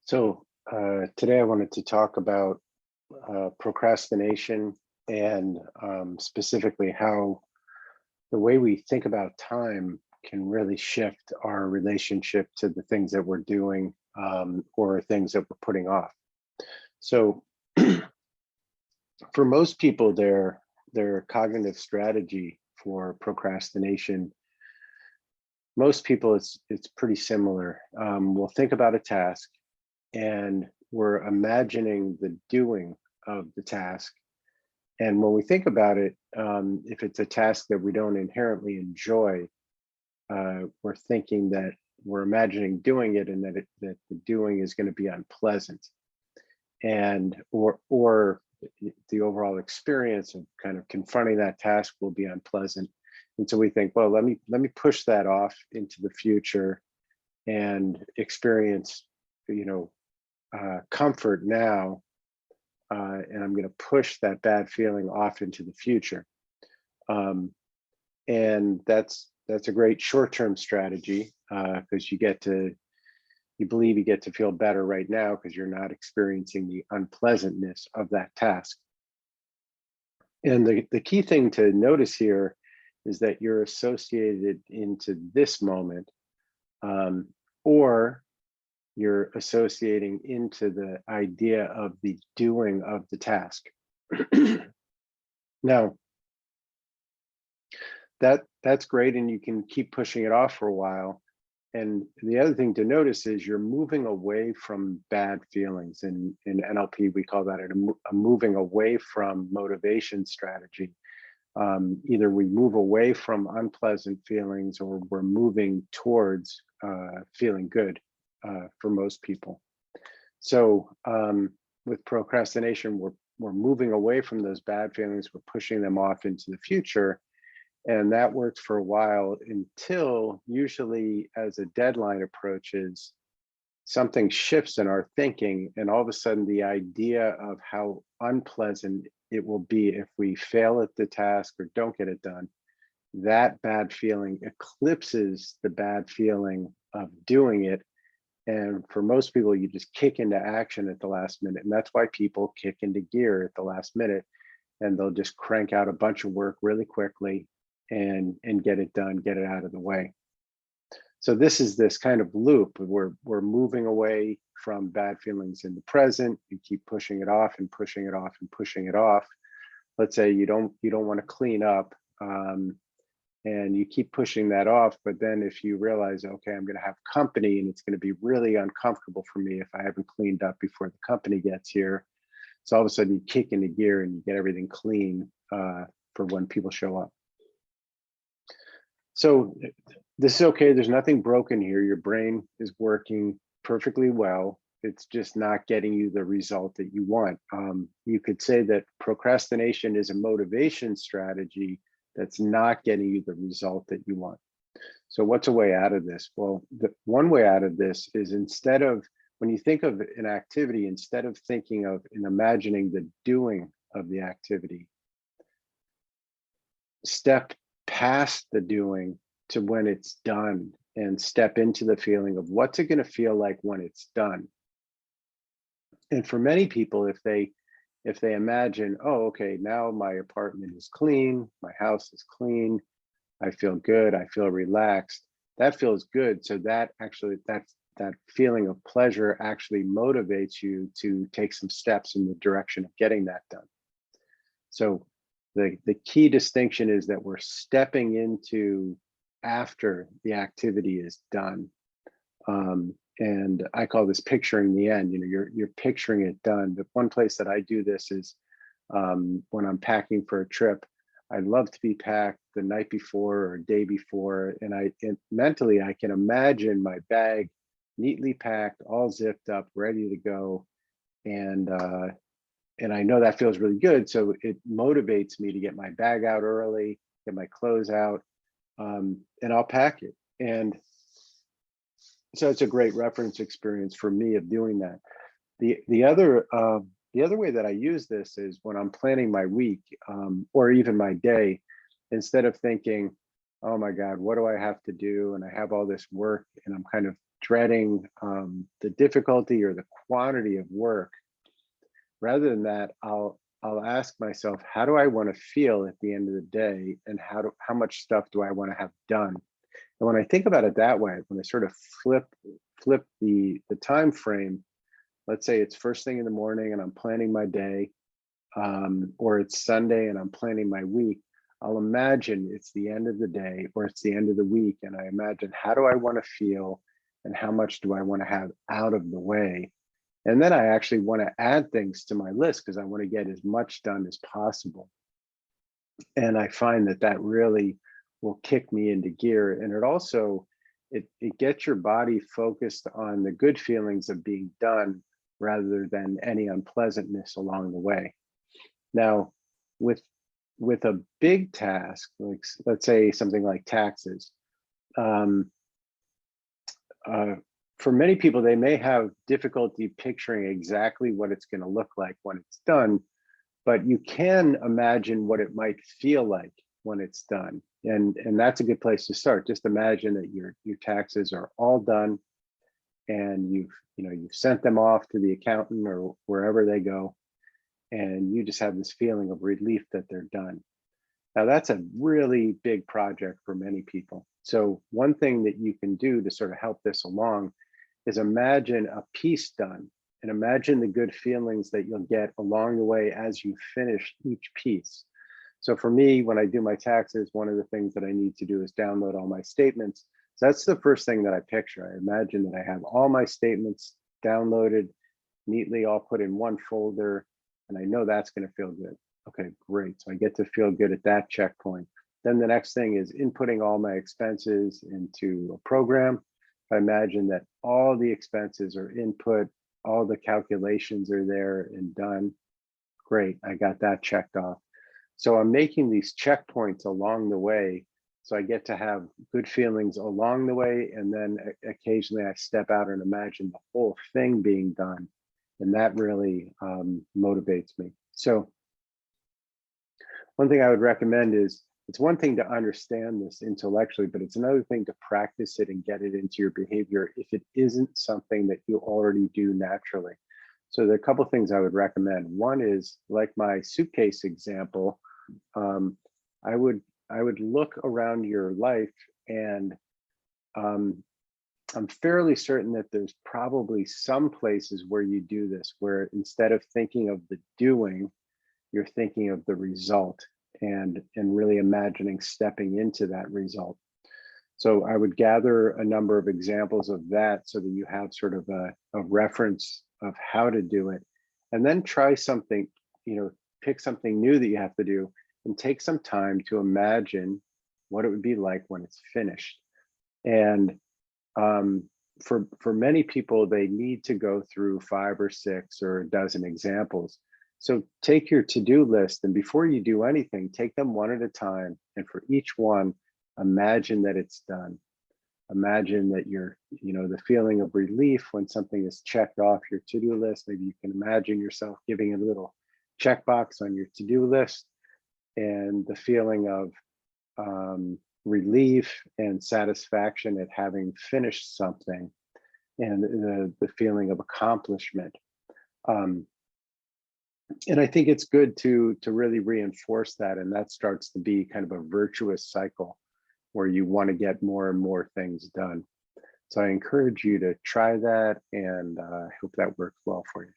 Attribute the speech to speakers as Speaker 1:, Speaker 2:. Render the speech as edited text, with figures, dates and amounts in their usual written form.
Speaker 1: So today I wanted to talk about procrastination and specifically how the way we think about time can really shift our relationship to the things that we're doing or things that we're putting off. So for most people, their cognitive strategy for procrastination, most people it's pretty similar. We'll think about a task and we're imagining the doing of the task. And when we think about it, if it's a task that we don't inherently enjoy, we're thinking that we're imagining doing it and that the doing is going to be unpleasant. And or the overall experience of kind of confronting that task will be unpleasant. And so we think, well, let me push that off into the future and experience, comfort now, and I'm going to push that bad feeling off into the future. And that's a great short-term strategy because you believe you get to feel better right now because you're not experiencing the unpleasantness of that task. And the key thing to notice here is that you're associated into this moment, or you're associating into the idea of the doing of the task. Now, that's great, and you can keep pushing it off for a while. And the other thing to notice is you're moving away from bad feelings. In NLP, we call that a moving away from motivation strategy. Either we move away from unpleasant feelings or we're moving towards feeling good for most people. So with procrastination, we're moving away from those bad feelings, we're pushing them off into the future. And that works for a while until, usually as a deadline approaches, something shifts in our thinking, and all of a sudden the idea of how unpleasant it will be if we fail at the task or don't get it done, that bad feeling eclipses the bad feeling of doing it. And for most people, you just kick into action at the last minute. And that's why people kick into gear at the last minute, and they'll just crank out a bunch of work really quickly and get it done, get it out of the way. So this is this kind of loop. We're moving away from bad feelings in the present. You keep pushing it off and pushing it off and pushing it off. Let's say you don't want to clean up, and you keep pushing that off. But then if you realize, okay, I'm going to have company and it's going to be really uncomfortable for me if I haven't cleaned up before the company gets here. So all of a sudden you kick into gear and you get everything clean for when people show up. So this is okay. There's nothing broken here. Your brain is working perfectly well. It's just not getting you the result that you want. You could say that procrastination is a motivation strategy that's not getting you the result that you want. So what's a way out of this? Well, the one way out of this is, instead of, when you think of an activity, instead of thinking of and imagining the doing of the activity, step past the doing to when it's done and step into the feeling of what's it going to feel like when it's done. And for many people, if they imagine, oh, okay, now my apartment is clean, my house is clean, I feel good, I feel relaxed, that feels good. So that feeling of pleasure actually motivates you to take some steps in the direction of getting that done. So the key distinction is that we're stepping into after the activity is done. And I call this picturing the end. You're picturing it done. The one place that I do this is when I'm packing for a trip. I love to be packed the night before or day before, and mentally I can imagine my bag neatly packed, all zipped up, ready to go, and I know that feels really good. So it motivates me to get my bag out early, get my clothes out, and I'll pack it. And so it's a great reference experience for me of doing that. The other way that I use this is when I'm planning my week, or even my day. Instead of thinking, oh my God, what do I have to do? And I have all this work and I'm kind of dreading the difficulty or the quantity of work. Rather than that, I'll ask myself, how do I want to feel at the end of the day, and how much stuff do I want to have done? And when I think about it that way, when I sort of flip the time frame, let's say it's first thing in the morning and I'm planning my day, or it's Sunday and I'm planning my week, I'll imagine it's the end of the day or it's the end of the week. And I imagine, how do I want to feel and how much do I want to have out of the way? And then I actually want to add things to my list because I want to get as much done as possible. And I find that that really will kick me into gear. And it also, it gets your body focused on the good feelings of being done rather than any unpleasantness along the way. Now, with a big task, like let's say something like taxes, um, for many people, they may have difficulty picturing exactly what it's going to look like when it's done, but you can imagine what it might feel like when it's done. And that's a good place to start. Just imagine that your taxes are all done and you've sent them off to the accountant or wherever they go, and you just have this feeling of relief that they're done. Now, that's a really big project for many people. So one thing that you can do to sort of help this along is imagine a piece done and imagine the good feelings that you'll get along the way as you finish each piece. So for me, when I do my taxes, one of the things that I need to do is download all my statements. So that's the first thing that I picture. I imagine that I have all my statements downloaded, neatly all put in one folder, and I know that's going to feel good. Okay, great. So I get to feel good at that checkpoint. Then the next thing is inputting all my expenses into a program. I imagine that all the expenses are input, all the calculations are there and done. Great, I got that checked off. So I'm making these checkpoints along the way. So I get to have good feelings along the way. And then occasionally I step out and imagine the whole thing being done. And that really motivates me. So one thing I would recommend is, it's one thing to understand this intellectually, but it's another thing to practice it and get it into your behavior if it isn't something that you already do naturally. So there are a couple of things I would recommend. One is, like my suitcase example, I would look around your life, and I'm fairly certain that there's probably some places where you do this, where instead of thinking of the doing, you're thinking of the result and really imagining stepping into that result. So I would gather a number of examples of that so that you have sort of a reference of how to do it, and then try something, pick something new that you have to do and take some time to imagine what it would be like when it's finished. And for many people, they need to go through 5 or 6 or a dozen examples. So take your to-do list, and before you do anything, take them one at a time. And for each one, imagine that it's done. Imagine that the feeling of relief when something is checked off your to-do list. Maybe you can imagine yourself giving a little checkbox on your to-do list, and the feeling of relief and satisfaction at having finished something, and the feeling of accomplishment. And I think it's good to really reinforce that, and that starts to be kind of a virtuous cycle where you want to get more and more things done. So I encourage you to try that, and I hope that works well for you.